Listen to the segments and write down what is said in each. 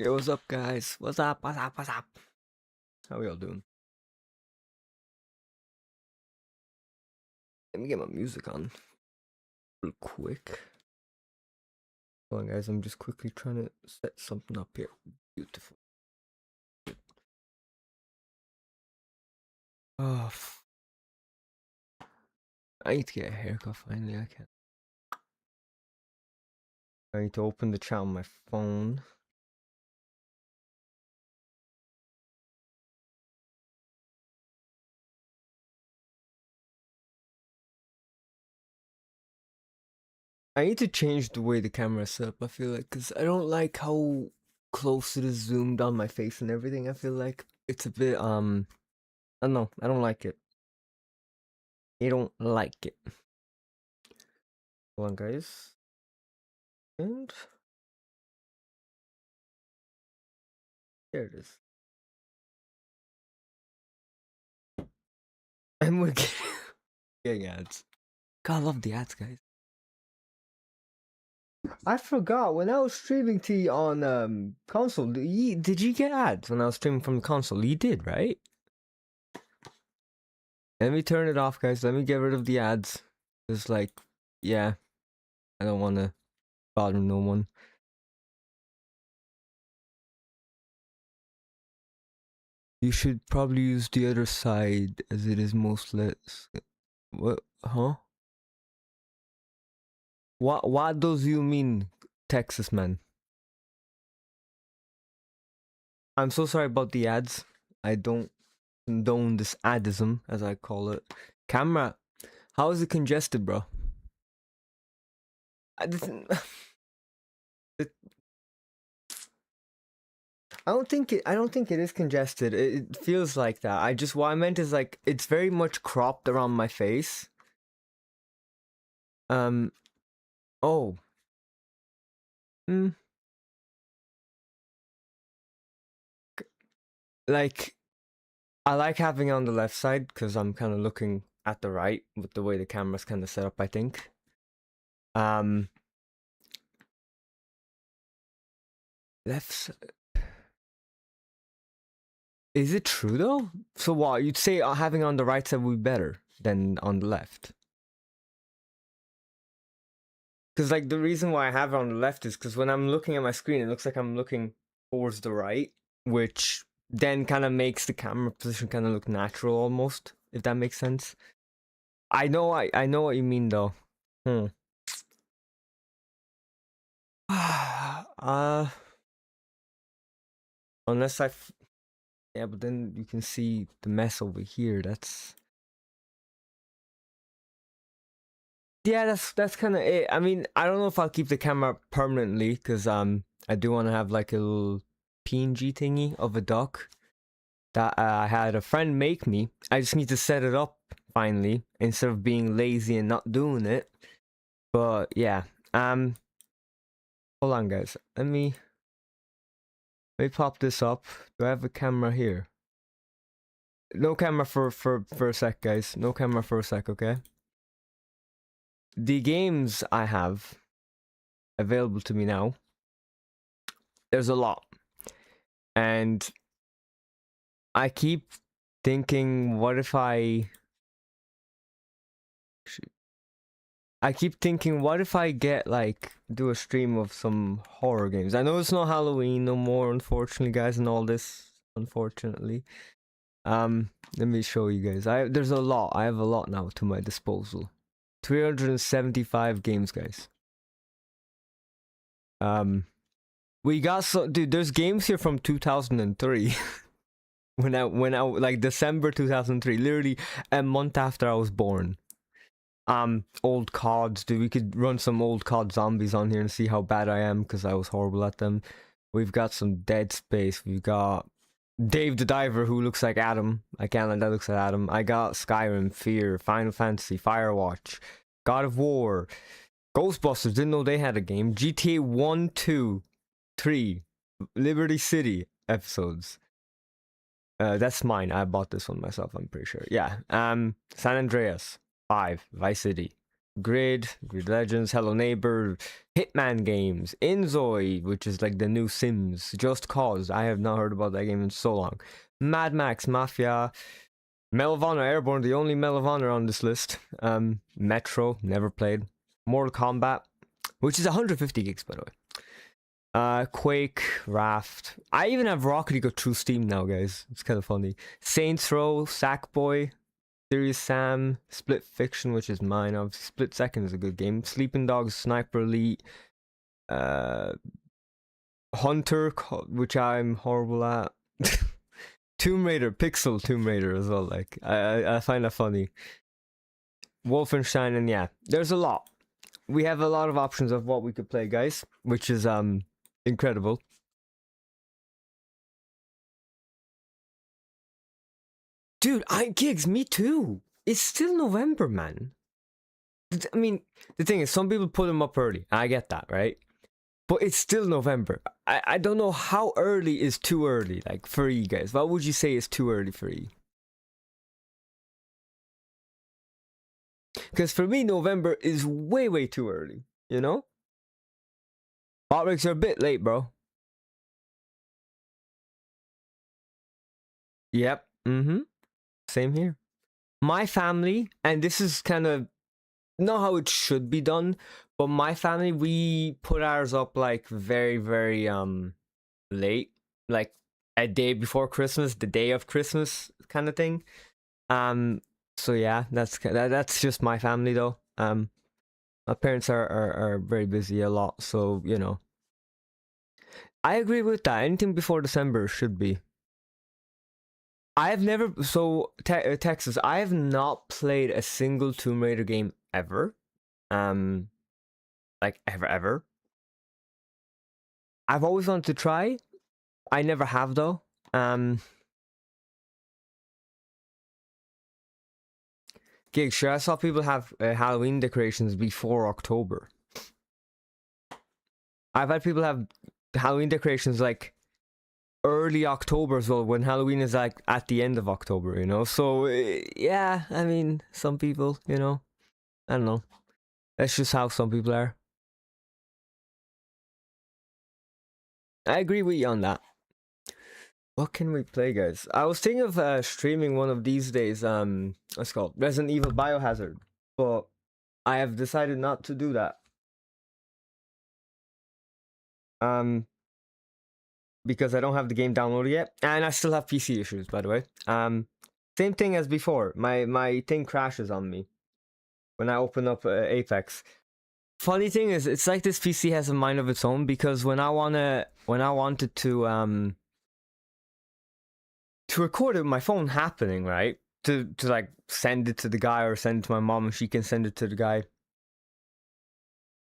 Yo, what's up, guys? What's up? What's up? What's up? How y'all doing? Let me get my music on real quick. Hold on, guys. I'm just quickly trying to set something up here. Beautiful. Oh, I need to get a haircut finally. I can't. I need to open the chat on my phone. I need to change the way the camera's set up. I feel like, because I don't like how close it is zoomed on my face and everything. I feel like it's a bit, I don't know. I don't like it. I don't like it. Hold on, guys. And there it is. And we're getting ads. God, I love the ads, guys. I forgot when I was streaming to you on console. Did you get ads when I was streaming from the console? You did, right? Let me turn it off, guys. Let me get rid of the ads. It's like, yeah, I don't want to bother no one. You should probably use the other side as it is most less. What? Huh? What does you mean, Texas man? I'm so sorry about the ads. I don't condone this adism, as I call it. Camera, how is it congested, bro? I don't think it is congested. It feels like that. What I meant is like it's very much cropped around my face. Oh. Like I like having it on the left side because I'm kind of looking at the right with the way the camera's kind of set up, I think. Left side. Is it true though? So what, you'd say having on the right side would be better than on the left? Because like the reason why I have it on the left is because when I'm looking at my screen, it looks like I'm looking towards the right, which then kind of makes the camera position kind of look natural almost, if that makes sense. I know what you mean though. Unless yeah, but then you can see the mess over here. Yeah, that's kind of it. I mean, I don't know if I'll keep the camera permanently because I do want to have like a little PNG thingy of a duck that I had a friend make me. I just need to set it up finally instead of being lazy and not doing it. But yeah, hold on, guys. Let me pop this up. Do I have a camera here? No camera for a sec, guys. No camera for a sec, okay? The games I have available to me now, there's a lot. And I keep thinking, what if I get like do a stream of some horror games? I know it's not Halloween no more, unfortunately, guys, and all this, unfortunately. Let me show you guys. There's a lot. I have a lot now to my disposal. 375 games, guys. We got dude, there's games here from 2003. when I like December 2003, literally a month after I was born. Old CODs, dude. We could run some old COD zombies on here and see how bad I am because I was horrible at them. We've got some Dead Space. We've got Dave the Diver, who looks like Adam. Like Alan, that looks like Adam. I got Skyrim, Fear, Final Fantasy, Firewatch, God of War, Ghostbusters. Didn't know they had a game. GTA 1, 2, 3, Liberty City episodes. That's mine. I bought this one myself, I'm pretty sure. Yeah. San Andreas, 5, Vice City, Grid Legends, Hello Neighbor, Hitman games, Inzoi, which is like the new Sims, Just Cause. I have not heard about that game in so long. Mad Max, Mafia, Medal of Honor Airborne, the only Medal of Honor on this list. Metro, never played. Mortal Kombat, which is 150 gigs by the way. Quake, Raft. I even have Rocket League through Steam now, guys. It's kind of funny. Saints Row, Sackboy, Serious Sam, Split Fiction, which is mine. Obviously, Split Second is a good game. Sleeping Dogs, Sniper Elite, Hunter, which I'm horrible at. Tomb Raider, Pixel Tomb Raider as well. Like I find that funny. Wolfenstein, and yeah, there's a lot. We have a lot of options of what we could play, guys, which is incredible. Dude, gigs, me too. It's still November, man. I mean, the thing is, some people put them up early. I get that, right? But it's still November. I don't know how early is too early, like, for you guys. What would you say is too early for you? Because for me, November is way, way too early, you know? Hot rigs are a bit late, bro. Yep. Mm-hmm. Same here. My family, and this is kind of not how it should be done, but my family, we put ours up like very, very late, like a day before Christmas, the day of Christmas kind of thing. So yeah, that's just my family though. My parents are very busy a lot, so you know. I agree with that. Anything before December should be. I have never Texas. I have not played a single Tomb Raider game ever. Like ever. I've always wanted to try. I never have though. Gig, sure. I saw people have Halloween decorations before October. I've had people have Halloween decorations like early October as well, when Halloween is like at the end of October, you know? So, yeah, I mean, some people, you know, I don't know. That's just how some people are. I agree with you on that. What can we play, guys? I was thinking of streaming one of these days, what's it called? Resident Evil Biohazard, but I have decided not to do that. Because I don't have the game downloaded yet, and I still have PC issues, by the way. Same thing as before. My thing crashes on me when I open up Apex. Funny thing is, it's like this PC has a mind of its own, because when I wanted to record it with my phone happening, right? To like send it to the guy or send it to my mom and she can send it to the guy.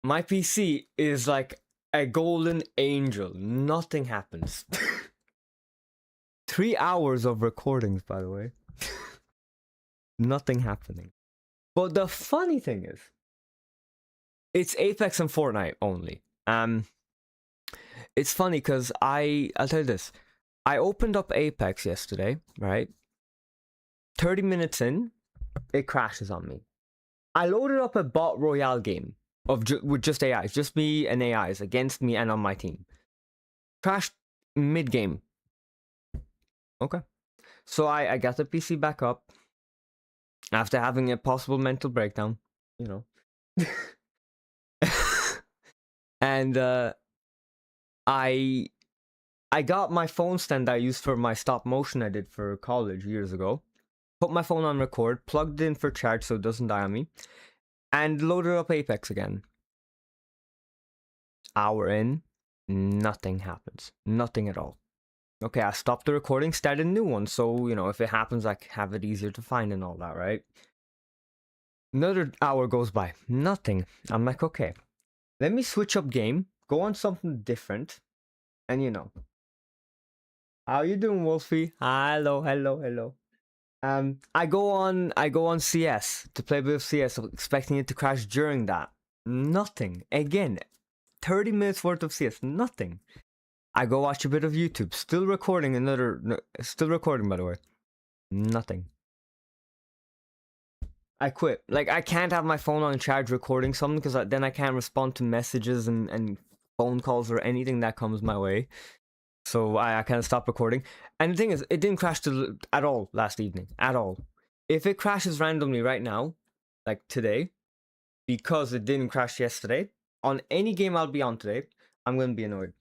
My PC is like a golden angel. Nothing happens. 3 hours of recordings, by the way. Nothing happening. But the funny thing is, it's Apex and Fortnite only. It's funny because I'll tell you this. I opened up Apex yesterday, right? 30 minutes in, it crashes on me. I loaded up a bot royale game with just AIs, just me and AIs against me and on my team. Crashed mid-game. Okay. So I got the PC back up after having a possible mental breakdown, you know. And I got my phone stand I used for my stop motion I did for college years ago. Put my phone on record, plugged it in for charge so it doesn't die on me, and loaded up Apex again. Hour in, nothing happens. Nothing at all. Okay, I stopped the recording, started a new one, so, you know, if it happens, I have it easier to find and all that, right? Another hour goes by. Nothing. I'm like, okay, let me switch up game, go on something different, and you know. How you doing, Wolfie? Hello. I go on CS to play a bit of CS, expecting it to crash during that. Nothing. Again, 30 minutes worth of CS, nothing. I go watch a bit of YouTube, still recording by the way. Nothing. I quit. Like, I can't have my phone on charge recording something because then I can't respond to messages and phone calls or anything that comes my way. So I kind of stopped recording. And the thing is, it didn't crash at all last evening. At all. If it crashes randomly right now, like today, because it didn't crash yesterday, on any game I'll be on today, I'm going to be annoyed.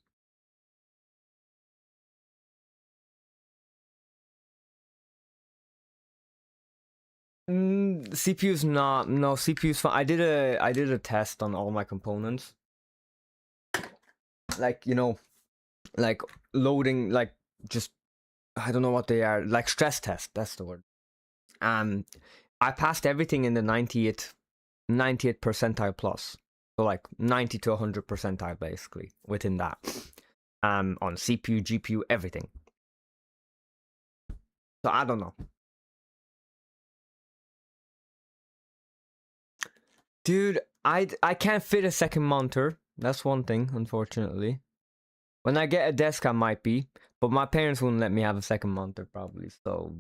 CPU's not. No, CPU's fine. I did a test on all my components. Like, like loading, like just I don't know what they are. Like stress test. That's the word. I passed everything in the 90th percentile plus. So like 90 to 100 percentile basically within that. On CPU, GPU, everything. So I don't know. Dude, I can't fit a second monitor. That's one thing, unfortunately. When I get a desk, I might be, but my parents wouldn't let me have a second monitor probably. So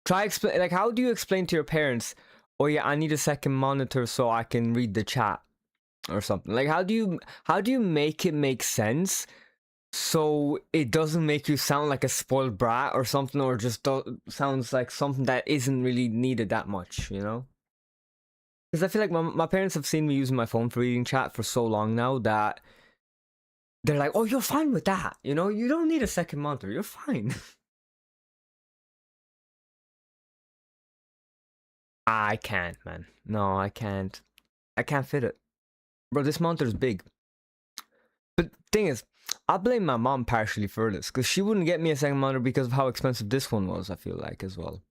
try explain. Like, how do you explain to your parents? Oh yeah, I need a second monitor so I can read the chat or something. Like, how do you make it make sense so it doesn't make you sound like a spoiled brat or something, or just sounds like something that isn't really needed that much, Because I feel like my parents have seen me using my phone for reading chat for so long now that they're like, oh, you're fine with that. You don't need a second monitor. You're fine. I can't, man. No, I can't. I can't fit it. Bro, this monitor's big. But thing is, I blame my mom partially for this, because she wouldn't get me a second monitor because of how expensive this one was, I feel like, as well.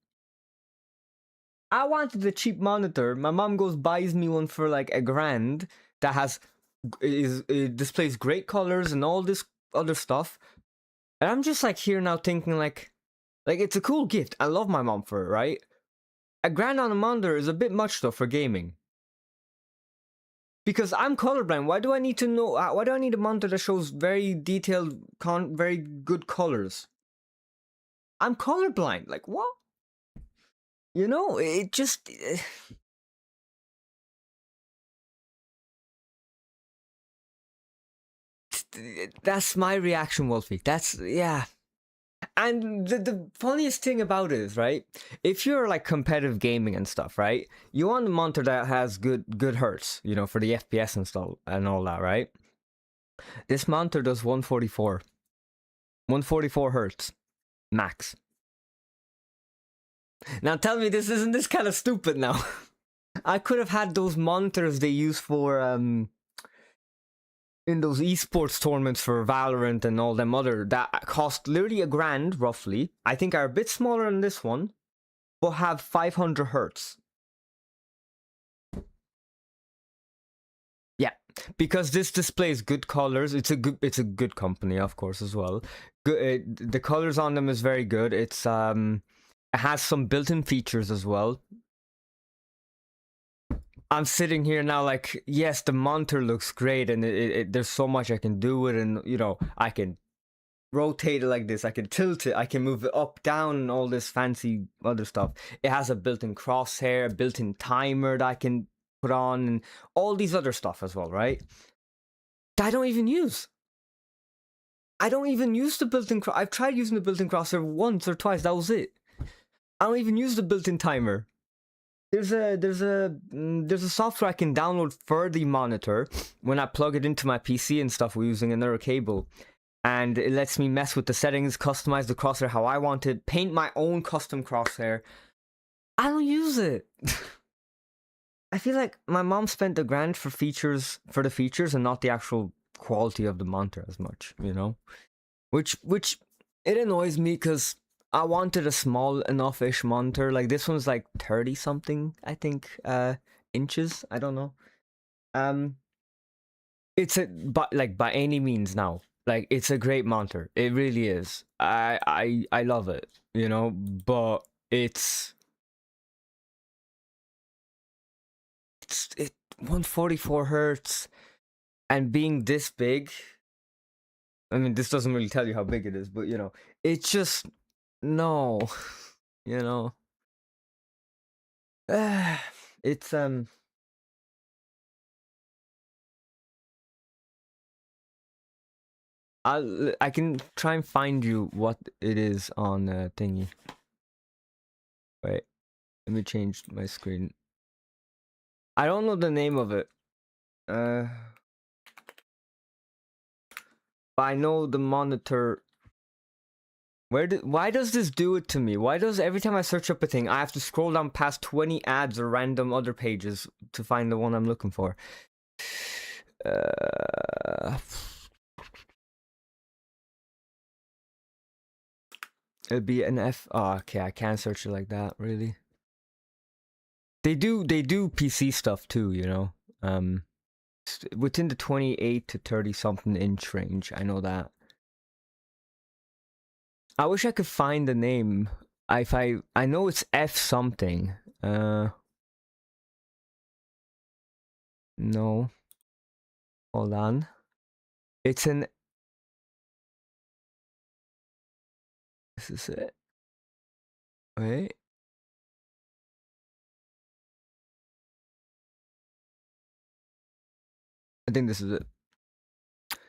I wanted a cheap monitor. My mom goes buys me one for like $1,000 that it displays great colors and all this other stuff. And I'm just like here now thinking like it's a cool gift. I love my mom for it, right? $1,000 on a monitor is a bit much though for gaming. Because I'm colorblind. Why do I need to know? Why do I need a monitor that shows very detailed, very good colors? I'm colorblind. Like what? It just. That's my reaction, Wolfie. That's yeah. And the funniest thing about it is, right? If you're like competitive gaming and stuff, right? You want a monitor that has good hertz, for the FPS and stuff and all that, right? This monitor does 144. 144 hertz max. Now tell me this isn't this kind of stupid now. I could have had those monitors they use for in those esports tournaments for Valorant and all them other that cost literally $1,000 roughly. I think are a bit smaller than this one, but have 500 hertz. Yeah, because this displays good colors. It's a good company, of course, as well. Good, the colors on them is very good. It has some built-in features as well. I'm sitting here now like, yes, the monitor looks great and there's so much I can do with it, and I can rotate it like this, I can tilt it, I can move it up, down, and all this fancy other stuff. It has a built-in crosshair, a built-in timer that I can put on, and all these other stuff as well, right? That I don't even use. I don't even use the built-in I've tried using the built-in crosshair once or twice, that was it. I don't even use the built-in timer. There's a software I can download for the monitor when I plug it into my PC and stuff using another cable, and it lets me mess with the settings, customize the crosshair how I want it, paint my own custom crosshair. I don't use it. I feel like my mom spent $1,000 for the features and not the actual quality of the monitor as much, which it annoys me because I wanted a small enough-ish monitor. Like this one's like 30 something, I think, inches. I don't know. It's by any means now. Like it's a great monitor. It really is. I love it, but it's 144 hertz and being this big. I mean, this doesn't really tell you how big it is, but it's just no, It's I can try and find you what it is on thingy. Wait, let me change my screen. I don't know the name of it. But I know the monitor. Why does this do it to me? Why does every time I search up a thing, I have to scroll down past 20 ads or random other pages to find the one I'm looking for? It'd be an F. Oh, okay, I can't search it like that. Really? They do PC stuff too, you know. Within the 28 to 30 something inch range. I know that. I wish I could find the name. I know it's F something. No. Hold on. It's an. This is it. Wait. I think this is it.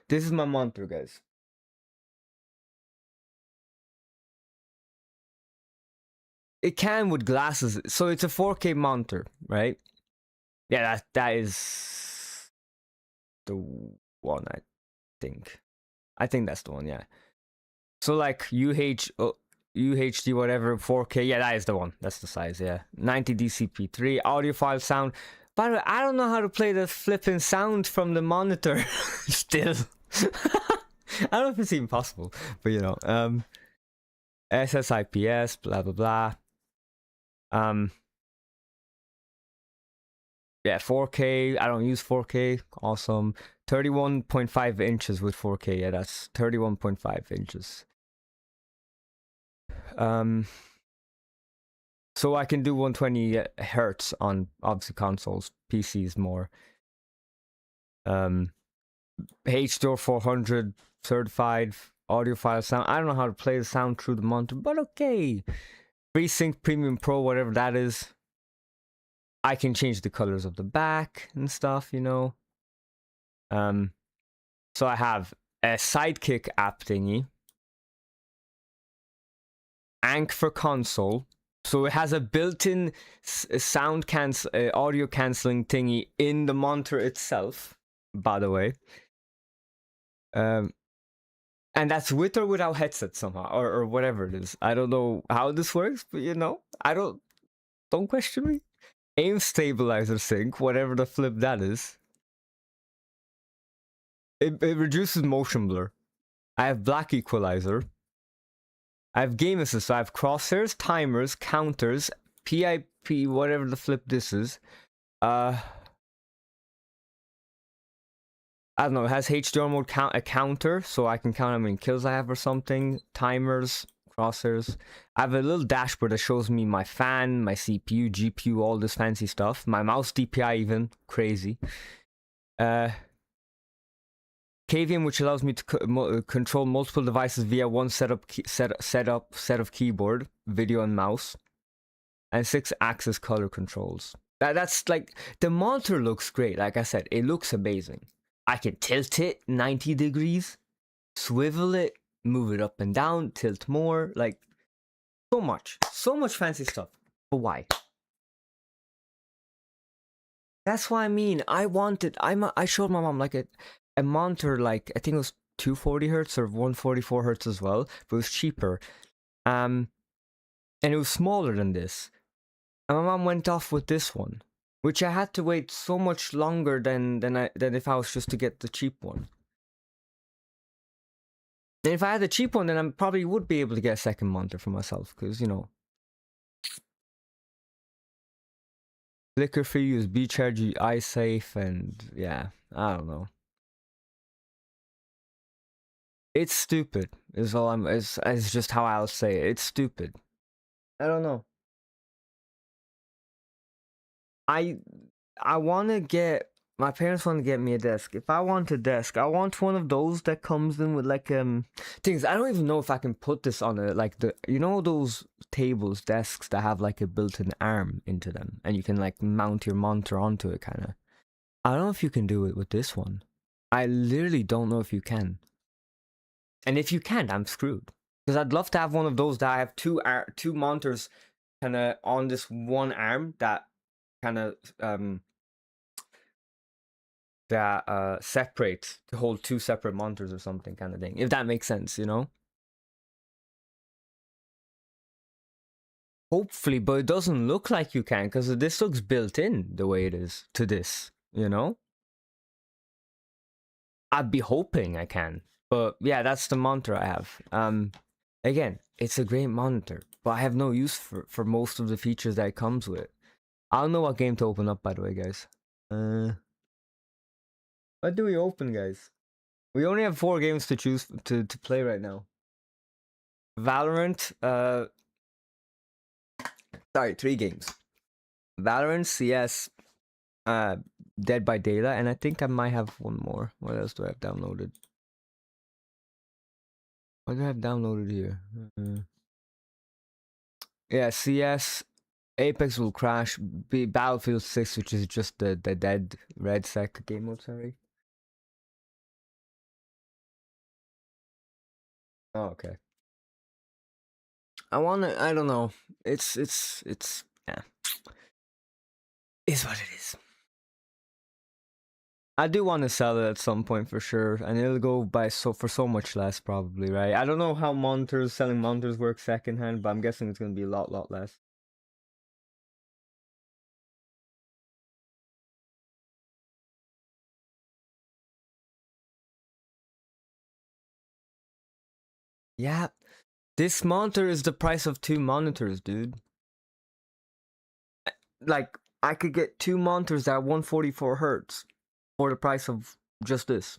This is my monitor, guys. It can with glasses. So it's a 4K monitor, right? Yeah, that is the one, I think. I think that's the one, yeah. So like UHD whatever 4K, yeah, that is the one. That's the size, yeah. 90 DCP3 audiophile sound. By the way, I don't know how to play the flipping sound from the monitor still. I don't know if it's even possible, but you know, SSIPS, blah blah blah. Yeah, 4K. I don't use 4K. Awesome. 31.5 inches with 4K. Yeah, that's 31.5 inches. So I can do 120 hertz on obviously consoles, PCs more. HDR 400 certified audiophile sound. I don't know how to play the sound through the monitor, but okay. FreeSync Premium Pro, whatever that is. I can change the colors of the back and stuff, you know. So I have a Sidekick app thingy, Ank for console. So it has a built-in audio canceling thingy in the monitor itself, by the way. And that's with or without headset somehow, or whatever it is. I don't know how this works, but you know, don't question me. Aim stabilizer sync, whatever the flip that is. It reduces motion blur. I have black equalizer. I have game assist, so I have crosshairs, timers, counters, PIP, whatever the flip this is. I don't know, it has HDR mode a counter, so I can count how many kills I have or something. Timers, crosshairs. I have a little dashboard that shows me my fan, my CPU, GPU, all this fancy stuff. My mouse DPI even, crazy. KVM, which allows me to control multiple devices via one set of keyboard, video, and mouse, and 6-axis color controls. That's like, the monitor looks great. Like I said, it looks amazing. I can tilt it 90 degrees, swivel it, move it up and down, tilt more, like so much fancy stuff. But why? That's what I mean. I showed my mom like a monitor, like I think it was 240 hertz or 144 hertz as well, but it was cheaper. And it was smaller than this. And my mom went off with this one, which I had to wait so much longer than if I was just to get the cheap one. And if I had the cheap one, then I probably would be able to get a second monitor for myself, because you know, flicker free, USB charge, eye safe, and yeah, I don't know. It's stupid. Is all I'm. It's just how I'll say it. It's stupid. I don't know. I want to get my parents want to get me a desk. If I want a desk, I want one of those that comes in with like things. I don't even know if I can put this on a like the those tables, desks that have like a built-in arm into them, and you can like mount your monitor onto it, kind of. I don't know if you can do it with this one. I literally don't know if you can. And if you can't, I'm screwed. Because I'd love to have one of those that I have two monitors kind of on this one arm that kind of separates to hold two separate monitors or something, kind of thing. If that makes sense, you know? Hopefully, but it doesn't look like you can because this looks built in the way it is to this, you know? I'd be hoping I can. But yeah, that's the monitor I have. Again, it's a great monitor, but I have no use for most of the features that it comes with. I don't know what game to open up, by the way, guys. What do we open, guys? We only have 4 games to choose to play right now. Valorant, sorry, 3 games. Valorant, CS, Dead by Daylight, and I think I might have one more. What else do I have downloaded? What do I have downloaded here? Yeah, CS, Apex will crash. Battlefield 6, which is just the dead red sec game mode. Sorry. Oh, okay. I don't know. It's yeah. Is what it is. I do want to sell it at some point for sure, and it'll go by for so much less probably, right? I don't know how selling monitors work secondhand, but I'm guessing it's gonna be a lot less. Yeah, this monitor is the price of 2 monitors, dude. Like, I could get 2 monitors at 144 hertz for the price of just this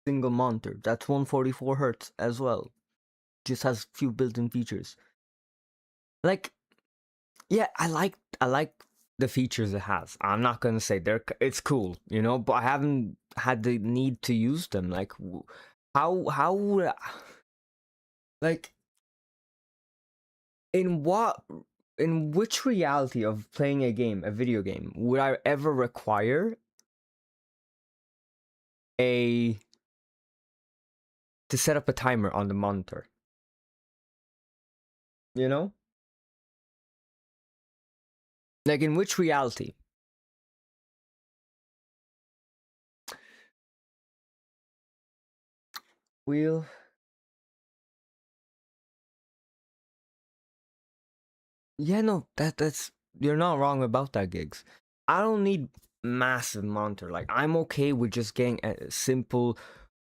single monitor. That's 144 hertz as well. Just has few built-in features. Like, yeah, I like the features it has. I'm not gonna say it's cool, you know, but I haven't had the need to use them. Like, how would like in what in which reality of playing a video game, would I ever require a to set up a timer on the monitor? You know, like in which reality? We'll Yeah, no, that's you're not wrong about that, Gigs. I don't need massive monitor. Like, I'm okay with just getting a simple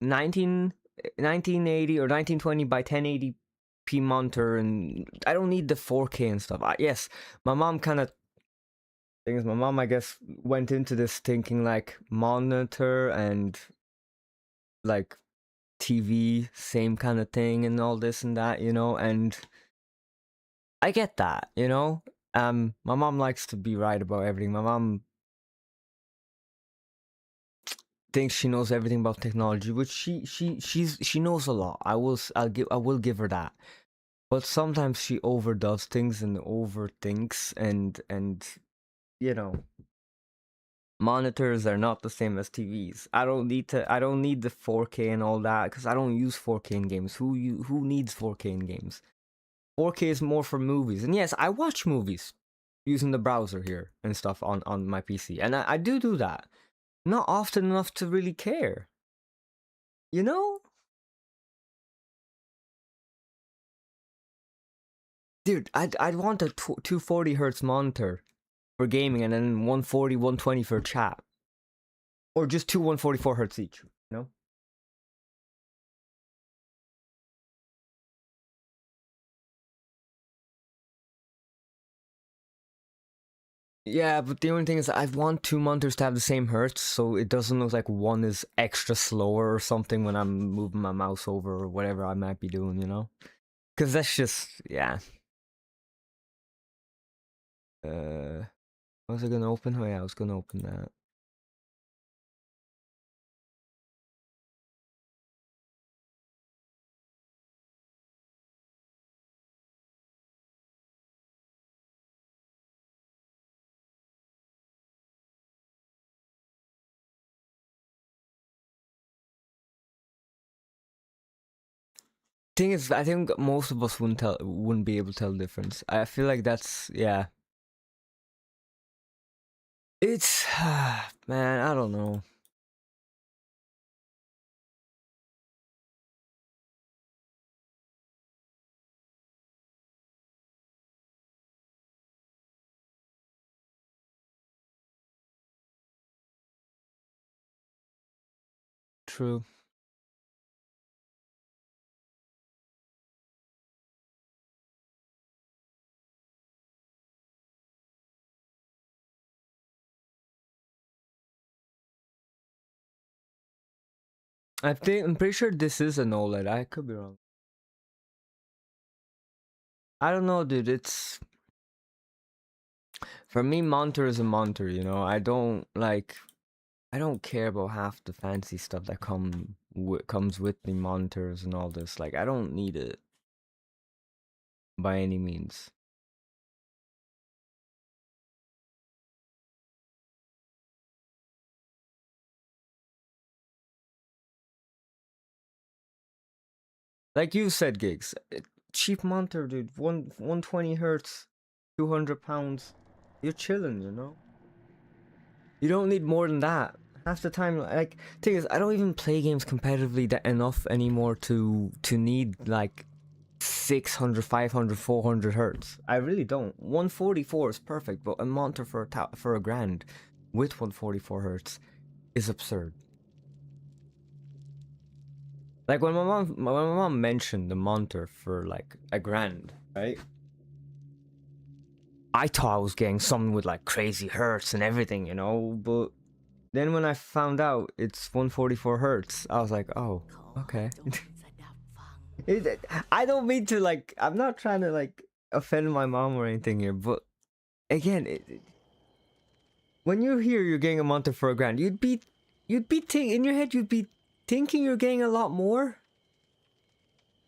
1980 or 1920 by 1080p monitor, and I don't need the 4K and stuff. Yes, my mom kind of things. My mom, I guess, went into this thinking like monitor and like TV, same kind of thing, and all this and that, you know, and I get that, you know. My mom likes to be right about everything. My mom thinks she knows everything about technology, which she knows a lot. I will give her that. But sometimes she overdoes things and overthinks, and you know, monitors are not the same as TVs. I don't need the 4K and all that because I don't use 4K in games. Who needs 4K in games? 4K is more for movies. And yes, I watch movies using the browser here and stuff on my PC. And I do that. Not often enough to really care. You know? Dude, I'd want a 240 hertz monitor for gaming and then 140, 120 for chat. Or just two 144 hertz each, you know? Yeah, but the only thing is I want 2 monitors to have the same hertz so it doesn't look like one is extra slower or something when I'm moving my mouse over or whatever I might be doing, you know? Because that's just, yeah. Was I gonna open? Oh yeah, I was gonna open that. Thing is, I think most of us wouldn't be able to tell the difference. I feel like that's, yeah. It's man, I don't know. True. I'm pretty sure this is an OLED. I could be wrong. I don't know, dude. It's for me, monitor is a monitor. You know, I don't care about half the fancy stuff that comes with the monitors and all this. Like, I don't need it by any means. Like you said, gigs, cheap monitor, dude. 120 hertz, 200 pounds. You're chilling, you know. You don't need more than that. Half the time, like, thing is, I don't even play games competitively that enough anymore to need like 600, 500, 400 hertz. I really don't. 144 is perfect, but a monitor for a grand with 144 hertz is absurd. Like when my mom mentioned the monitor for like a grand, right? I thought I was getting something with like crazy hertz and everything, you know, but then when I found out it's 144 hertz, I was like, oh, okay. I don't mean to like, I'm not trying to like offend my mom or anything here, but again, when you hear you're getting a monitor for a grand, in your head, you'd be thinking you're getting a lot more.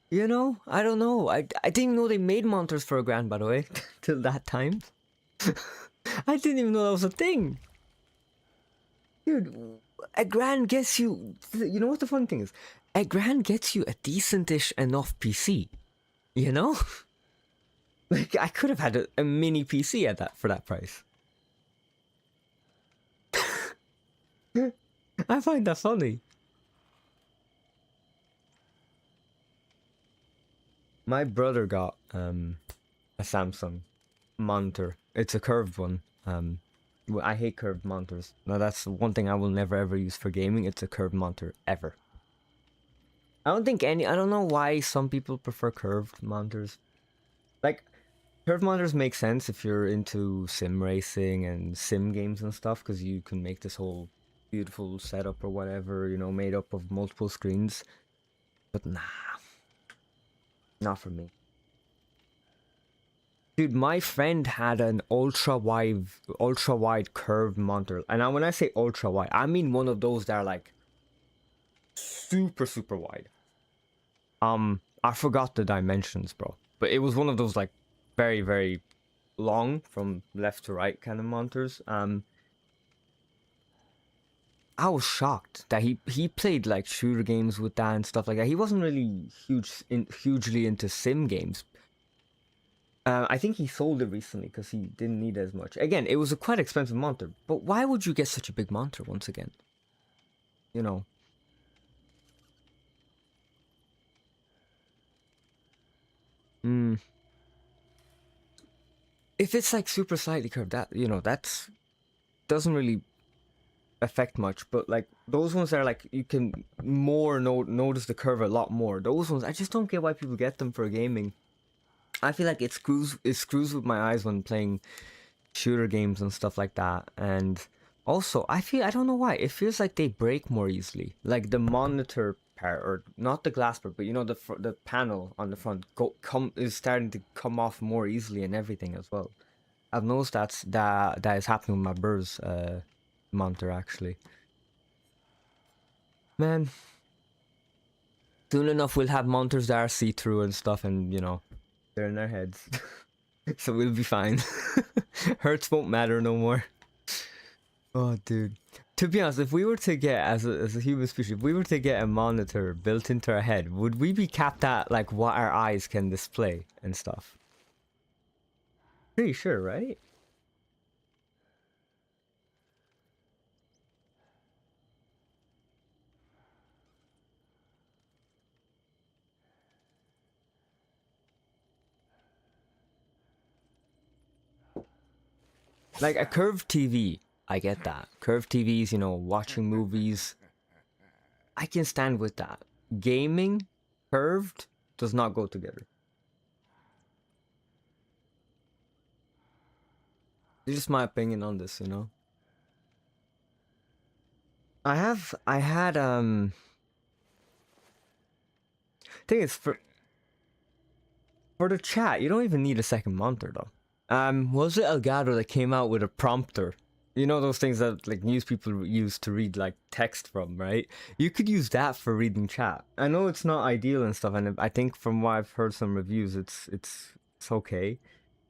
You know, I don't know. I didn't even know they made monitors for a grand, by the way, till that time. I didn't even know that was a thing. Dude, a grand gets you. You know what the fun thing is? A grand gets you a decentish enough PC. You know? Like, I could have had a mini PC at that for that price. I find that funny. My brother got a Samsung monitor. It's a curved one. I hate curved monitors. Now that's one thing I will never ever use for gaming. It's a curved monitor ever. I don't know why some people prefer curved monitors. Like curved monitors make sense if you're into sim racing and sim games and stuff because you can make this whole beautiful setup or whatever, you know, made up of multiple screens. But nah, not for me. Dude, my friend had an ultra wide curved monitor. And now when I say ultra wide, I mean one of those that are like super wide. I forgot the dimensions, bro. But it was one of those like very long from left to right kind of monitors. I was shocked that he played like shooter games with that and stuff like that. He wasn't really hugely into sim games. I think he sold it recently because he didn't need as much. Again, it was a quite expensive monitor, but why would you get such a big monitor once again? You know. Mm. If it's like super slightly curved, that's doesn't really affect much. But like those ones that are like you can notice the curve a lot more. Those ones I just don't get why people get them for gaming. I feel like it screws with my eyes when playing shooter games and stuff like that. And also, I don't know why it feels like they break more easily. Like the monitor part, or not the glass part, but you know the panel on the front is starting to come off more easily and everything as well. I've noticed that is happening with my Bur's monitor actually. Man, soon enough we'll have monitors that are see through and stuff, and you know they're in our heads, so we'll be fine. Hertz won't matter no more. Oh, dude. To be honest, if we were to get as a human species, if we were to get a monitor built into our head, would we be capped at like what our eyes can display and stuff? Pretty sure, right? Like a curved TV, I get that. Curved TVs, you know, watching movies, I can stand with that. Gaming, curved, does not go together. It's just my opinion on this, you know. I had thing is for the chat, you don't even need a second monitor though. Was it Elgato that came out with a prompter? You know those things that like news people use to read like text from, right? You could use that for reading chat. I know it's not ideal and stuff, and I think from what I've heard some reviews, it's okay,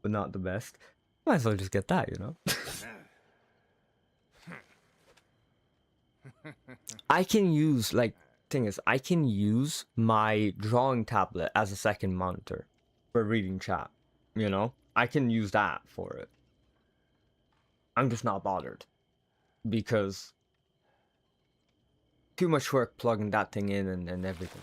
but not the best. Might as well just get that, you know. I can use like thing is I can use my drawing tablet as a second monitor for reading chat. You know, I can use that for it. I'm just not bothered because too much work plugging that thing in and everything.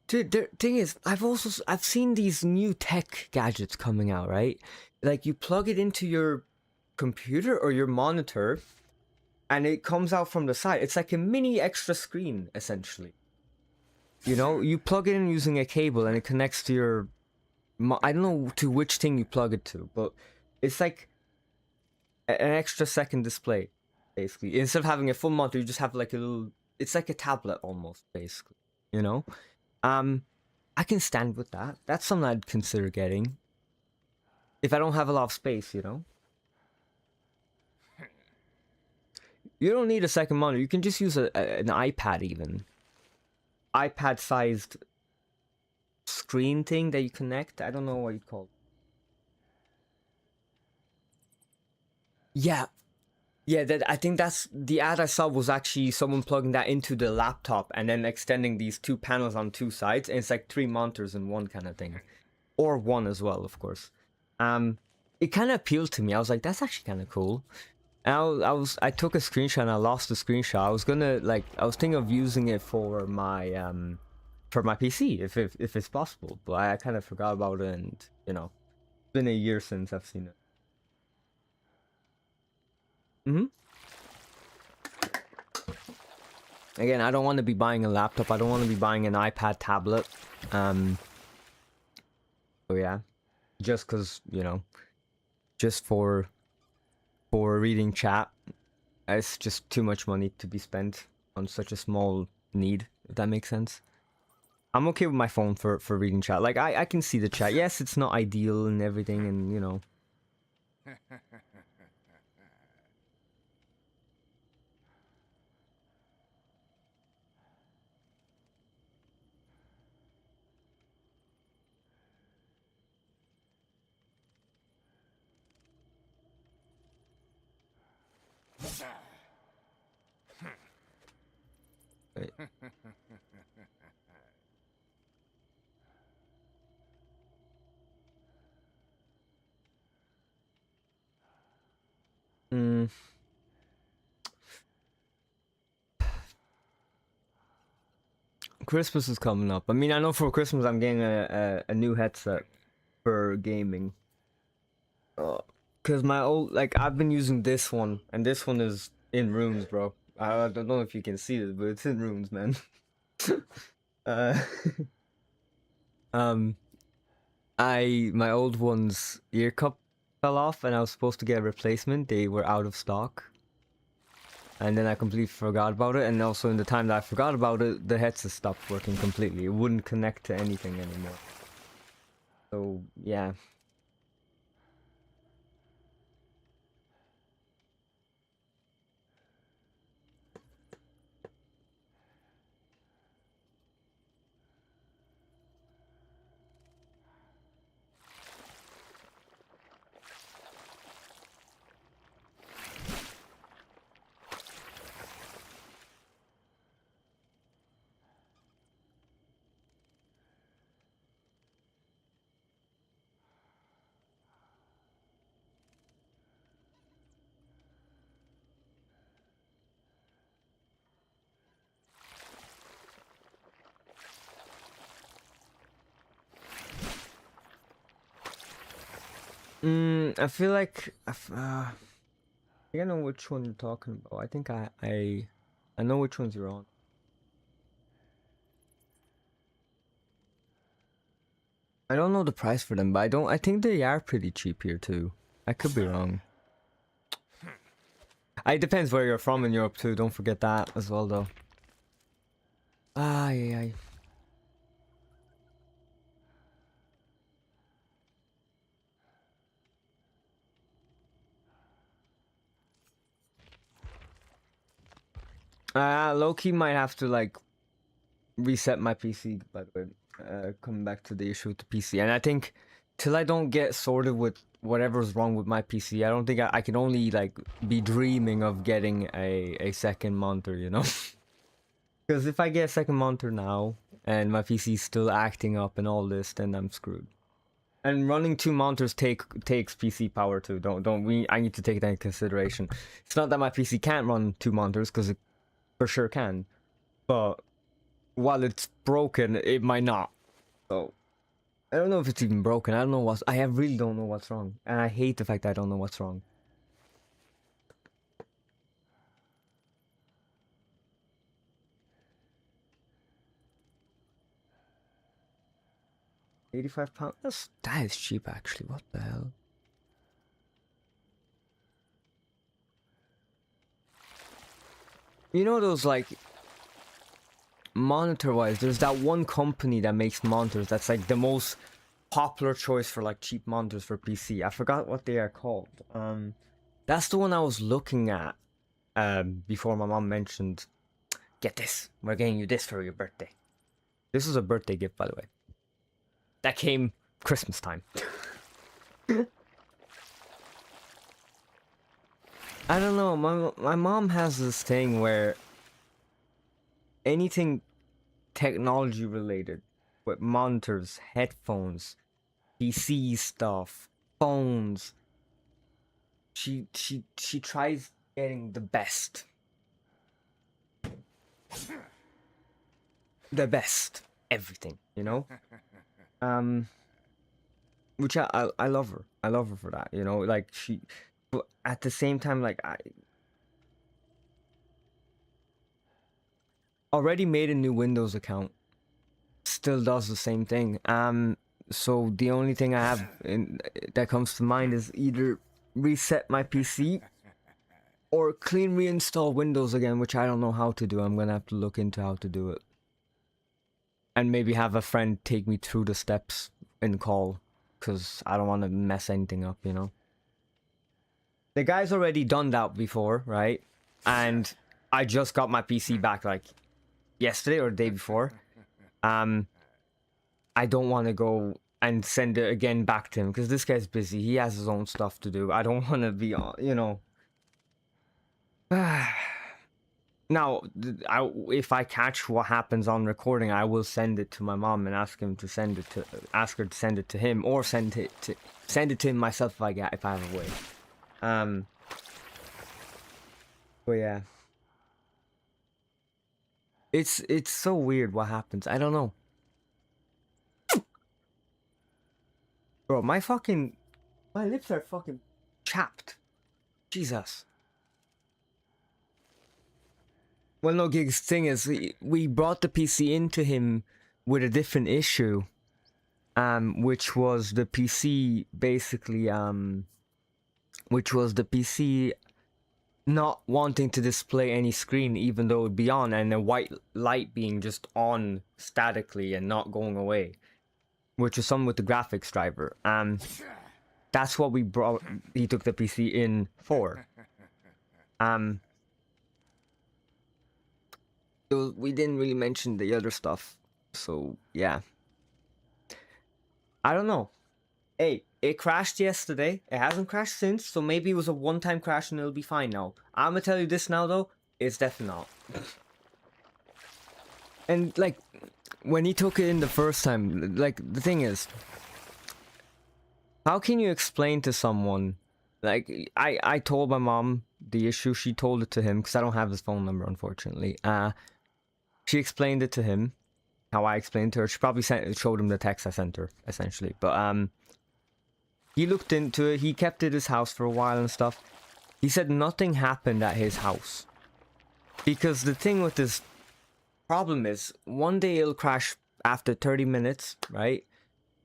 Dude, the thing is, I've seen these new tech gadgets coming out, right? Like you plug it into your computer or your monitor, and it comes out from the side. It's like a mini extra screen, essentially. You know, you plug it in using a cable, and it connects to your. I don't know to which thing you plug it to, but it's like an extra second display, basically. Instead of having a full monitor, you just have like a little. It's like a tablet almost, basically. You know. Um, I can stand with that. That's something I'd consider getting. If I don't have a lot of space, you know? You don't need a second monitor. You can just use an iPad even. iPad-sized screen thing that you connect. I don't know what you call it. Yeah. Yeah, I think that's the ad I saw was actually someone plugging that into the laptop and then extending these two panels on two sides, and it's like three monitors in one kind of thing. Or one as well, of course. It kind of appealed to me. I was like, that's actually kind of cool. And I took a screenshot and I lost the screenshot. I was gonna like I was thinking of using it for my PC if it's possible, but I kind of forgot about it, and you know, it's been a year since I've seen it. Hmm. Again, I don't want to be buying a laptop. I don't want to be buying an iPad tablet. So yeah, just because you know, just for reading chat, it's just too much money to be spent on such a small need. If that makes sense. I'm okay with my phone for reading chat. Like I can see the chat. Yes, it's not ideal and everything, and you know. Wait. Mm, Christmas is coming up. I mean, I know for Christmas I'm getting a new headset for gaming. Cause my old like I've been using this one, and this one is in rooms, bro. I don't know if you can see it, but it's in rooms, man. uh, um, my old one's ear cup fell off, and I was supposed to get a replacement. They were out of stock, and then I completely forgot about it. And also, in the time that I forgot about it, the headset stopped working completely. It wouldn't connect to anything anymore. So yeah. I feel like I think I know which one you're talking about. I think I know which ones you're on. I don't know the price for them, but I think they are pretty cheap here too. I could be wrong. It depends where you're from in Europe too. Don't forget that as well, though. Aye. Loki might have to like reset my PC, by the way. Coming back to the issue with the PC, and I think till I don't get sorted with whatever's wrong with my PC, I don't think I can only like be dreaming of getting a second monitor, you know? Because if I get a second monitor now and my PC's still acting up and all this, then I'm screwed. And running two monitors takes PC power too. I need to take that into consideration. It's not that my PC can't run two monitors, because it for sure can, but while it's broken, it might not. So I don't know if it's even broken. I don't know what's. I really don't know what's wrong, and I hate the fact that I don't know what's wrong. £85. That is cheap, actually. What the hell? You know those like monitor-wise, there's that one company that makes monitors that's like the most popular choice for like cheap monitors for PC. I forgot what they are called. That's the one I was looking at before my mom mentioned, get this, we're getting you this for your birthday. This was a birthday gift, by the way. That came Christmas time. I don't know, my mom has this thing where anything technology related, with monitors, headphones, PC stuff, phones, she tries getting the best. The best. Everything, you know? Which I love her. I love her for that, you know? Like, but at the same time, like, I already made a new Windows account. Still does the same thing. So the only thing I have that comes to mind is either reset my PC or clean reinstall Windows again, which I don't know how to do. I'm gonna have to look into how to do it. And maybe have a friend take me through the steps in call, because I don't want to mess anything up, you know? The guy's already done that before, right? And I just got my PC back like yesterday or the day before. I don't want to go and send it again back to him, because this guy's busy. He has his own stuff to do. I don't want to be, you know... Now, if I catch what happens on recording, I will send it to my mom and ask her to send it to him, or send it to him myself if I have a way. But yeah, it's so weird what happens. I don't know, bro. My lips are fucking chapped. Jesus. Well, no, Gigs, thing is, we brought the PC into him with a different issue, which was the PC basically, which was the PC not wanting to display any screen even though it would be on, and a white light being just on statically and not going away, which was something with the graphics driver. That's what he took the PC in for. We didn't really mention the other stuff, so yeah. I don't know. Hey, it crashed yesterday. It hasn't crashed since, so maybe it was a one-time crash and it'll be fine now. I'm gonna tell you this now, though. It's definitely not. And, like, when he took it in the first time, like, the thing is, how can you explain to someone... Like, I told my mom the issue. She told it to him, because I don't have his phone number, unfortunately. She explained it to him, how I explained to her. She probably showed him the text I sent her, essentially. But He looked into it. He kept it at his house for a while and stuff. He said nothing happened at his house. Because the thing with this problem is, one day it'll crash after 30 minutes, right?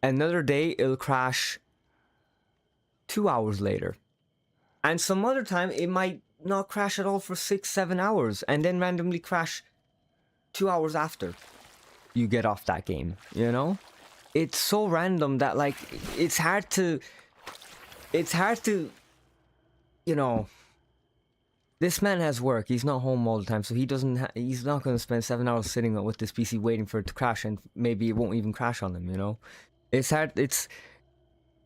Another day it'll crash 2 hours later. And some other time it might not crash at all for 6-7 hours and then randomly crash 2 hours after you get off that game, you know? It's so random that, like, it's hard to, you know, this man has work. He's not home all the time, so he's not going to spend 7 hours sitting with this PC waiting for it to crash, and maybe it won't even crash on him, you know? It's hard,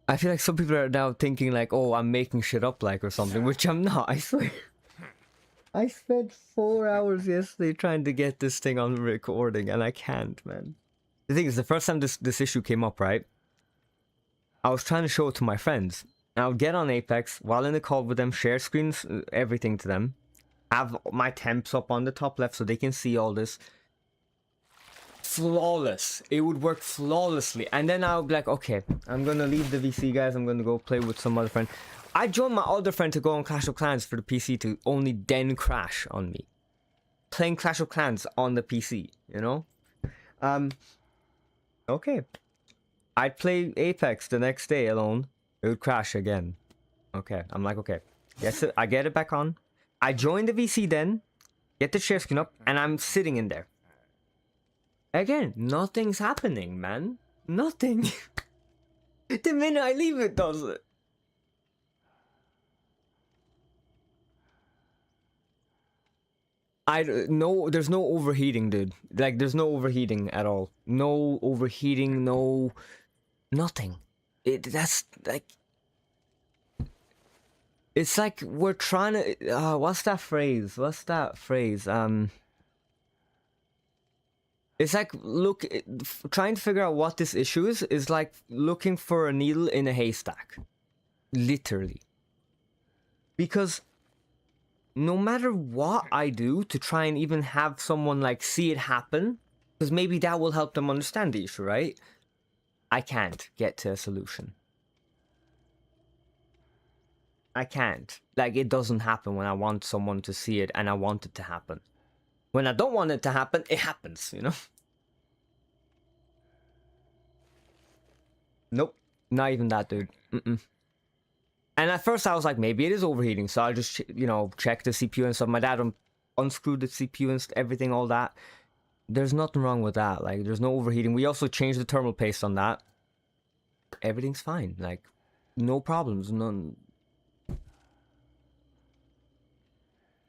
I feel like some people are now thinking like, oh, I'm making shit up, like, or something, which I'm not, I swear. I spent 4 hours yesterday trying to get this thing on recording, and I can't, man. The thing is, the first time this issue came up, right, I was trying to show it to my friends. And I would get on Apex, while in the call with them, share screens, everything to them, have my temps up on the top left so they can see all this. Flawless. It would work flawlessly. And then I would be like, okay, I'm gonna leave the VC, guys. I'm gonna go play with some other friend. I joined my other friend to go on Clash of Clans for the PC to only then crash on me. Playing Clash of Clans on the PC, you know? Okay. I'd play Apex the next day alone. It would crash again. Okay. I'm like, okay. Yes, I get it back on. I join the VC then, get the share screen up, and I'm sitting in there. Again, nothing's happening, man. Nothing. The minute I leave, it does it. There's no overheating, dude. Like, there's no overheating at all. No overheating, nothing. That's like, it's like we're trying to, what's that phrase? It's like, trying to figure out what this issue is like looking for a needle in a haystack. Literally. Because no matter what I do to try and even have someone, like, see it happen, because maybe that will help them understand the issue, right? I can't get to a solution. I can't. Like, it doesn't happen when I want someone to see it and I want it to happen. When I don't want it to happen, it happens, you know? Nope. Not even that, dude. And at first I was like, maybe it is overheating, so I'll just, you know, check the CPU and stuff. My dad unscrewed the CPU and everything, all that. There's nothing wrong with that. Like, there's no overheating. We also changed the thermal paste on that. Everything's fine. Like, no problems. None.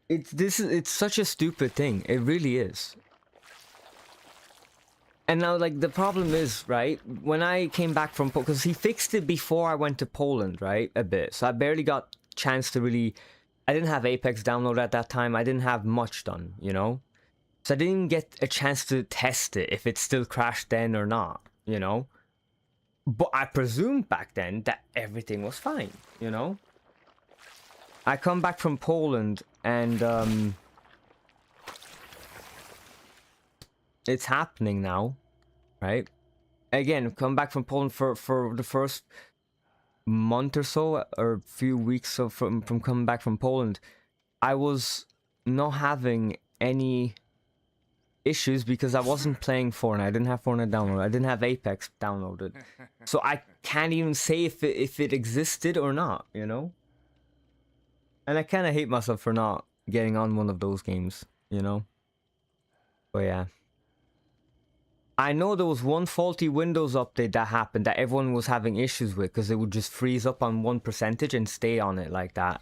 It's such a stupid thing. It really is. And now, like, the problem is, right, when I came back from, because he fixed it before I went to Poland, right, a bit. So I barely got chance to really, I didn't have Apex downloaded at that time. I didn't have much done, you know? So I didn't get a chance to test it, if it still crashed then or not, you know? But I presumed back then that everything was fine, you know? I come back from Poland and, it's happening now, right? Again, come back from Poland for the first month or so, or a few weeks from coming back from Poland, I was not having any issues because I wasn't playing Fortnite. I didn't have Fortnite downloaded. I didn't have Apex downloaded. So I can't even say if it existed or not, you know? And I kind of hate myself for not getting on one of those games, you know? But yeah. I know there was one faulty Windows update that happened that everyone was having issues with because it would just freeze up on 1% and stay on it like that.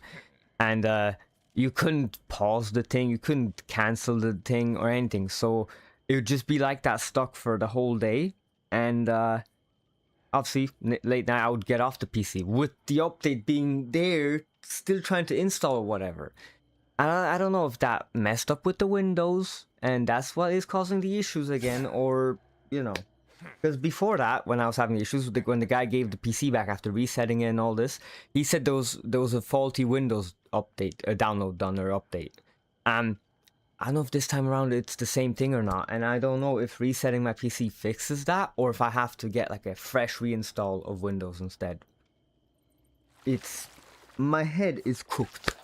And you couldn't pause the thing, you couldn't cancel the thing or anything. So it would just be like that, stuck for the whole day. And obviously, late night I would get off the PC with the update being there, still trying to install or whatever. I don't know if that messed up with the Windows and that's what is causing the issues again, or, you know, because before that, when I was having issues with when the guy gave the PC back after resetting it and all this, he said there was a faulty Windows update, a download done or update. I don't know if this time around it's the same thing or not, and I don't know if resetting my PC fixes that or if I have to get like a fresh reinstall of Windows instead. it's my head is cooked.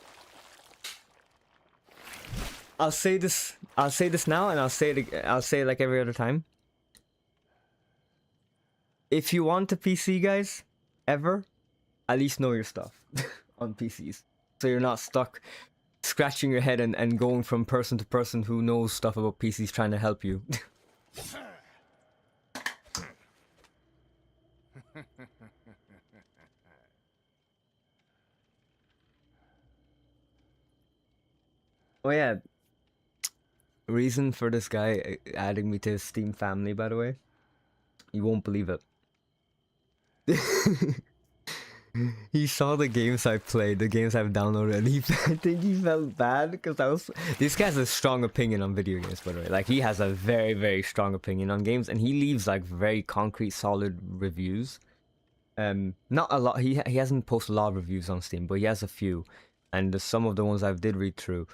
I'll say this now, and I'll say it like every other time. If you want a PC, guys, ever, at least know your stuff on PCs, so you're not stuck scratching your head and going from person to person who knows stuff about PCs trying to help you. Oh yeah, reason for this guy adding me to his Steam family, by the way. You won't believe it. He saw the games I played, the games I've downloaded, and I think he felt bad because this guy has a strong opinion on video games, by the way. Like, he has a very, very strong opinion on games, and he leaves like very concrete, solid reviews. Not a lot. He hasn't posted a lot of reviews on Steam, but he has a few, and some of the ones I did read through,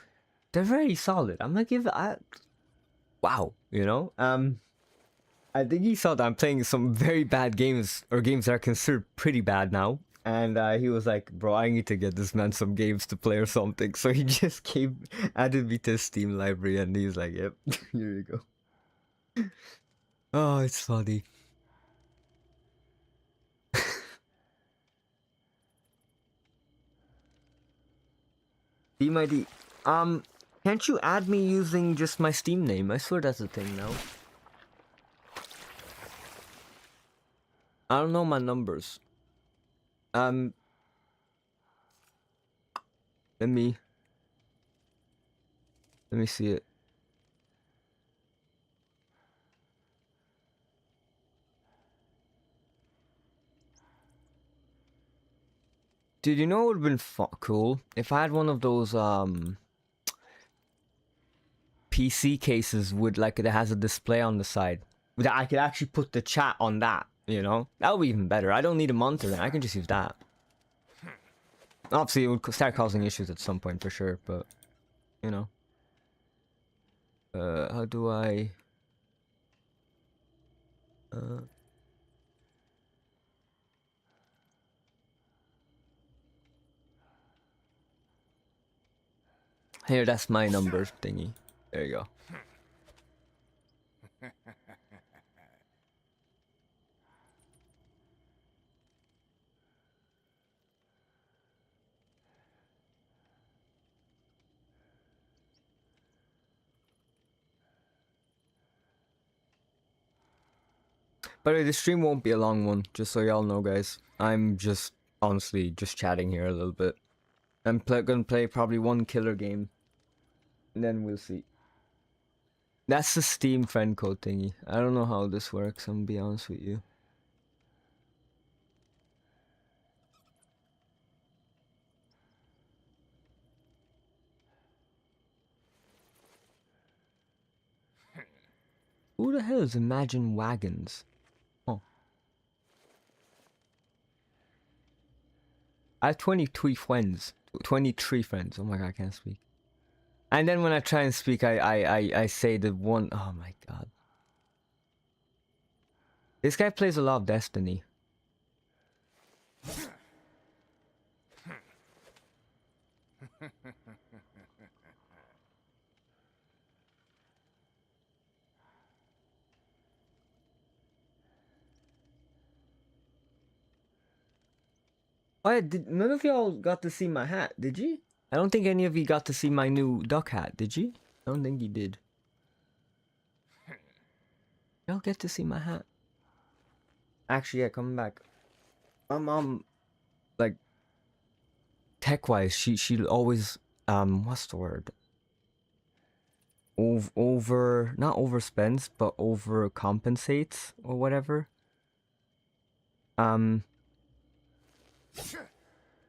they're very solid. I'm gonna give it. Wow, you know. I think he saw that I'm playing some very bad games, or games that are considered pretty bad now. And he was like, bro, I need to get this man some games to play or something. So he just added me to his Steam library, and he's like, yep, here you go. Oh, it's funny. Steam ID. Can't you add me using just my Steam name? I swear that's a thing now. I don't know my numbers. Let me see it. Dude, you know what would have been cool? If I had one of those, PC cases with, like, that has a display on the side. That I could actually put the chat on that, you know? That would be even better. I don't need a monitor then, I can just use that. Obviously, it would start causing issues at some point for sure, but, you know. How do I... Here, that's my number thingy. There you go. By the way, the stream won't be a long one, just so y'all know, guys. I'm just, honestly, just chatting here a little bit. I'm gonna play probably one killer game, and then we'll see. That's the Steam friend code thingy. I don't know how this works, I'm gonna be honest with you. Who the hell is Imagine Wagons? Oh. I have 23 friends. 23 friends. Oh my god, I can't speak. And then when I try and speak, I say the one... Oh my god. This guy plays a lot of Destiny. Oh yeah, none of y'all got to see my hat, did you? I don't think any of you got to see my new duck hat, did you? I don't think you did. Y'all get to see my hat. Actually, yeah, coming back. My mom, like, tech-wise, she always, what's the word? Not overspends, but overcompensates, or whatever.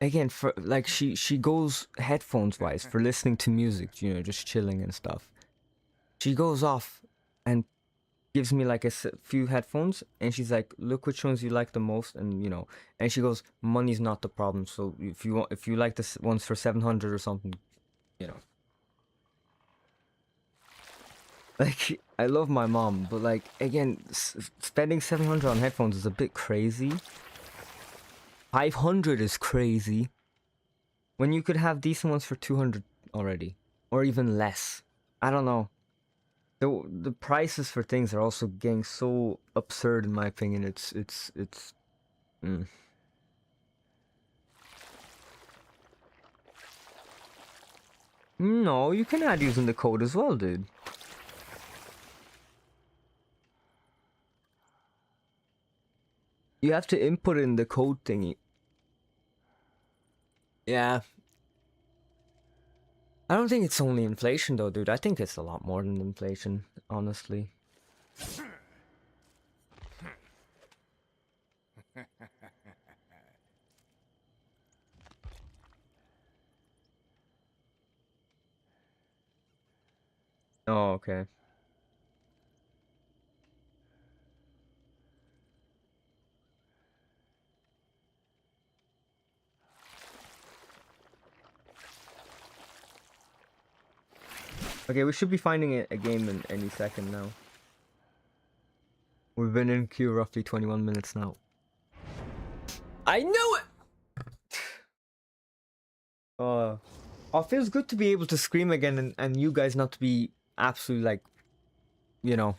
Again, for like she goes headphones wise for listening to music, you know, just chilling and stuff. She goes off and gives me like a few headphones, and she's like, "Look which ones you like the most," and you know, and she goes, "Money's not the problem. So if you like the ones for 700 or something, you know." Like, I love my mom, but like again, spending 700 on headphones is a bit crazy. 500 is crazy. When you could have decent ones for 200 already. Or even less. I don't know. The prices for things are also getting so absurd in my opinion. It's No, you can add using the code as well, dude. You have to input in the code thingy. Yeah. I don't think it's only inflation though, dude. I think it's a lot more than inflation, honestly. Oh, okay. Okay, we should be finding a game in any second now. We've been in queue roughly 21 minutes now. I knew it! Oh, it feels good to be able to scream again and you guys not to be absolutely like, you know,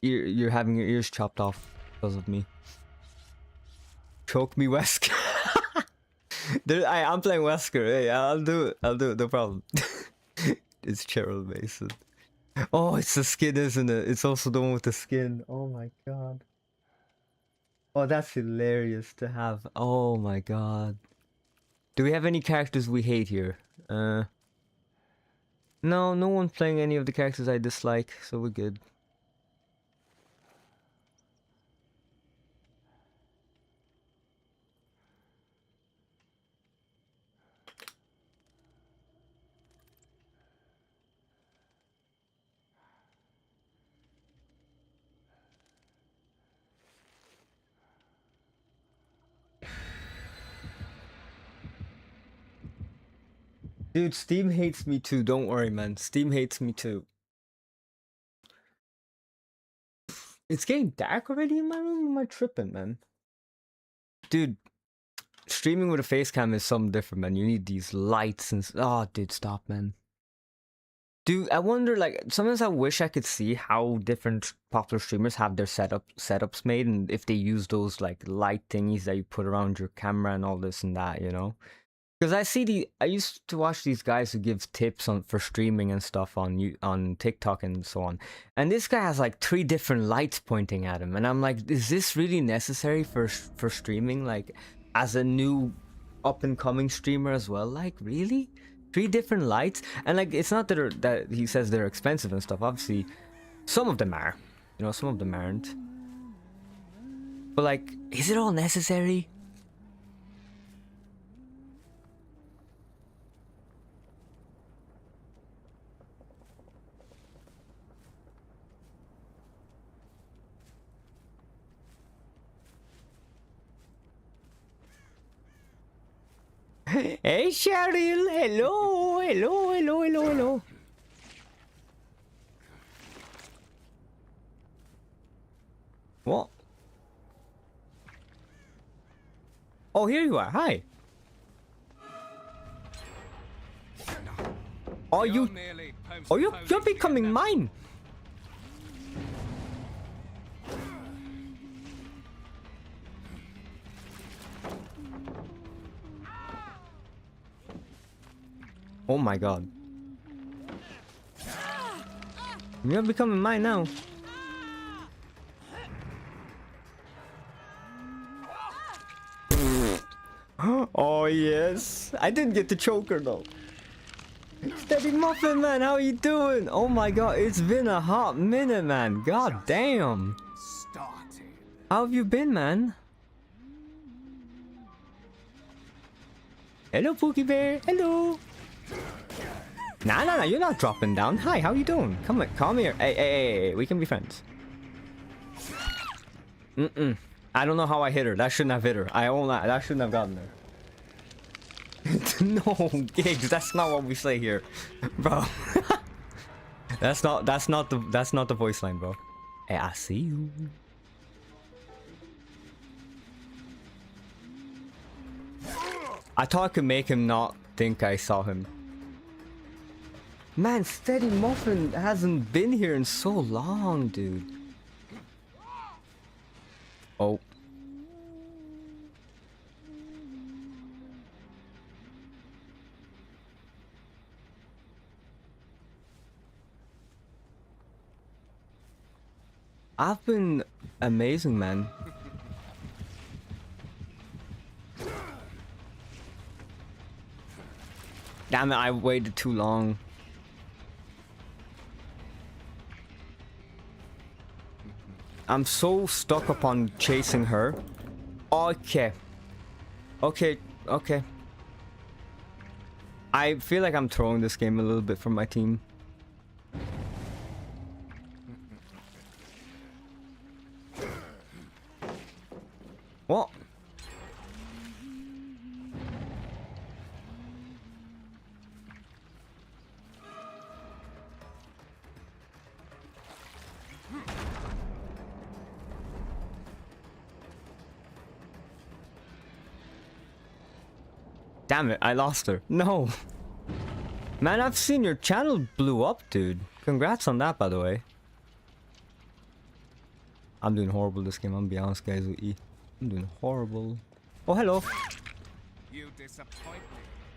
you're having your ears chopped off because of me. Choke me, Wesker. I'm playing Wesker. Hey, I'll do it. No problem. It's Cheryl Mason. Oh, it's the skin, isn't it? It's also the one with the skin. Oh my god. Oh, that's hilarious to have. Oh my god. Do we have any characters we hate here? No, no one playing any of the characters I dislike, so we're good. Dude, Steam hates me too. Don't worry, man. Steam hates me too. It's getting dark already in my room? Am I tripping, man? Dude, streaming with a face cam is something different, man. You need these lights and... Oh, dude, stop, man. Dude, I wonder, like, sometimes I wish I could see how different popular streamers have their setups made, and if they use those, like, light thingies that you put around your camera and all this and that, you know? Because I used to watch these guys who give tips for streaming and stuff on TikTok and so on, and this guy has like 3 different lights pointing at him, and I'm like, is this really necessary for streaming? Like, as a new up and coming streamer as well? Like, really? 3 different lights? And like, it's not that he says they're expensive and stuff. Obviously, some of them are, you know, some of them aren't. But like, is it all necessary? Hey Cheryl, hello, hello, hello, hello, hello. What? Oh, here you are. Hi. Oh, you're becoming mine. Oh my god. You're becoming mine now. Oh yes. I didn't get the choker though. Steady Muffin man, how you doing? Oh my god, it's been a hot minute, man. God damn. How have you been, man? Hello, Pookie Bear. Hello. Nah, you're not dropping down. Hi, how you doing? Come here. Hey, we can be friends. I don't know how I hit her. That shouldn't have hit her. That shouldn't have gotten her. No, Gigs, that's not what we say here. Bro. That's not the voice line, bro. Hey, I see you. I thought I could make him not think I saw him. Man, Steady Muffin hasn't been here in so long, dude. Oh. I've been amazing, man. Damn it, I waited too long. I'm so stuck upon chasing her. Okay. Okay, okay. I feel like I'm throwing this game a little bit from my team. What? Damn it, I lost her. No. Man, I've seen your channel blew up, dude. Congrats on that, by the way. I'm doing horrible this game, I'm gonna be honest, guys, with E. I'm doing horrible. Oh, hello. You disappoint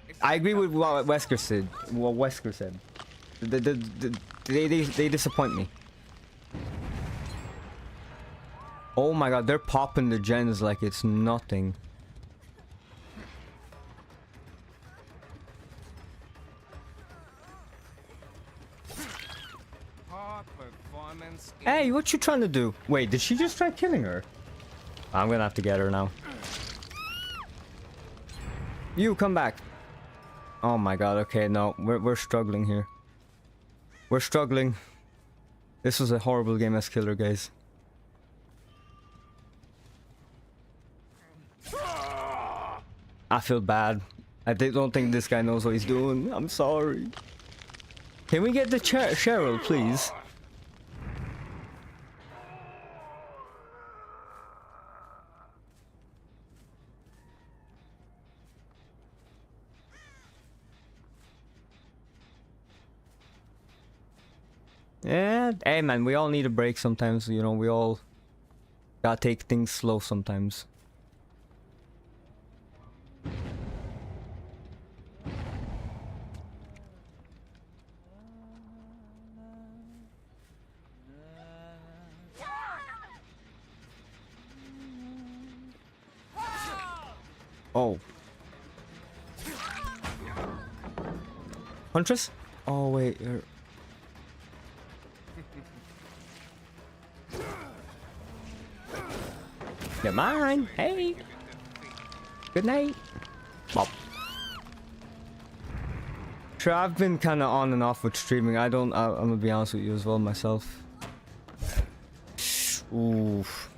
me. I agree with what Wesker said. What Wesker said. They disappoint me. Oh my god, they're popping the gens like it's nothing. Hey, what you trying to do? Wait, did she just try killing her? I'm gonna have to get her now. You come back. Oh my god, okay, no, we're struggling here. We're struggling. This was a horrible game as killer, guys. I feel bad. I don't think this guy knows what he's doing. I'm sorry. Can we get the Cheryl, please? Yeah, hey man, we all need a break sometimes, you know, we all gotta take things slow sometimes. Oh. Huntress? Oh wait, you're... You're mine. Hey. Good night. Bop. Sure, I've been kind of on and off with streaming. I'm gonna be honest with you as well myself. Oof.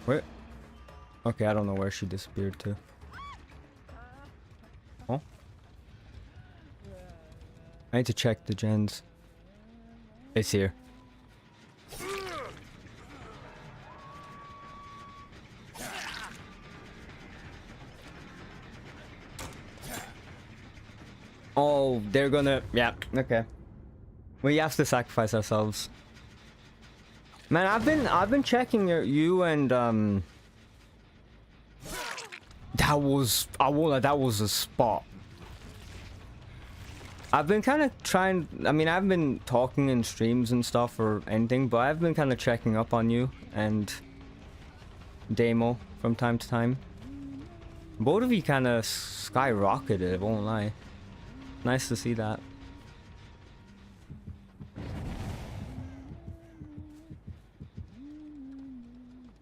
Where? Okay, I don't know where she disappeared to. Oh. I need to check the gens. It's here. Oh, they're gonna... Yeah, okay. We have to sacrifice ourselves. Man, I've been checking you and that was... I won't lie, that was a spot. I've been kind of trying... I mean, I haven't been talking in streams and stuff or anything, but I've been kind of checking up on you and Demo from time to time. Both of you kind of skyrocketed, I won't lie. Nice to see that.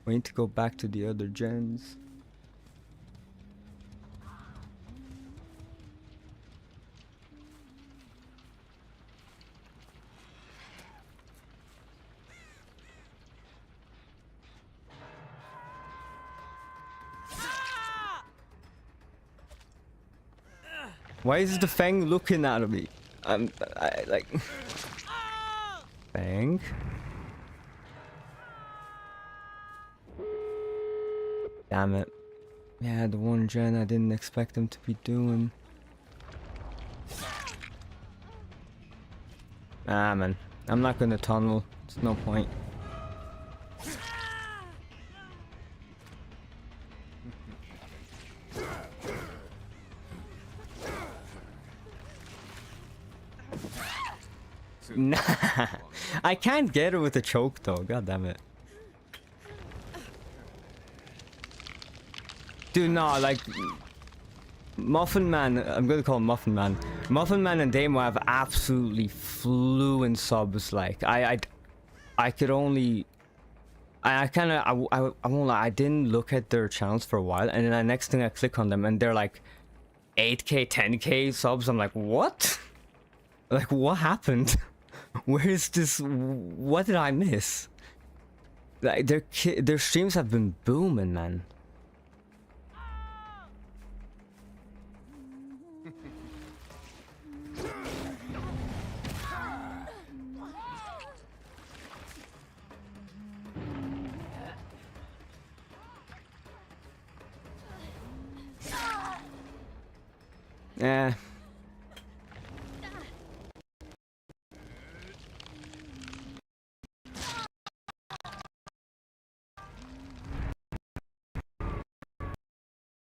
We need to go back to the other gens. Why is the Fang looking at me? I like... Fang? Damn it. Yeah, the one gen I didn't expect them to be doing. Ah, man. I'm not gonna tunnel. There's no point. Nah. I can't get her with a choke though. God damn it. Dude, no, like... Muffin Man, I'm gonna call him Muffin Man. Muffin Man and Damo have absolutely fluent subs. Like, I could only... I kind of... I won't lie, I didn't look at their channels for a while, and then the next thing I click on them, and they're like 8k, 10k subs. I'm like, what? Like, what happened? Where is this? What did I miss? Like, their streams have been booming, man. Yeah,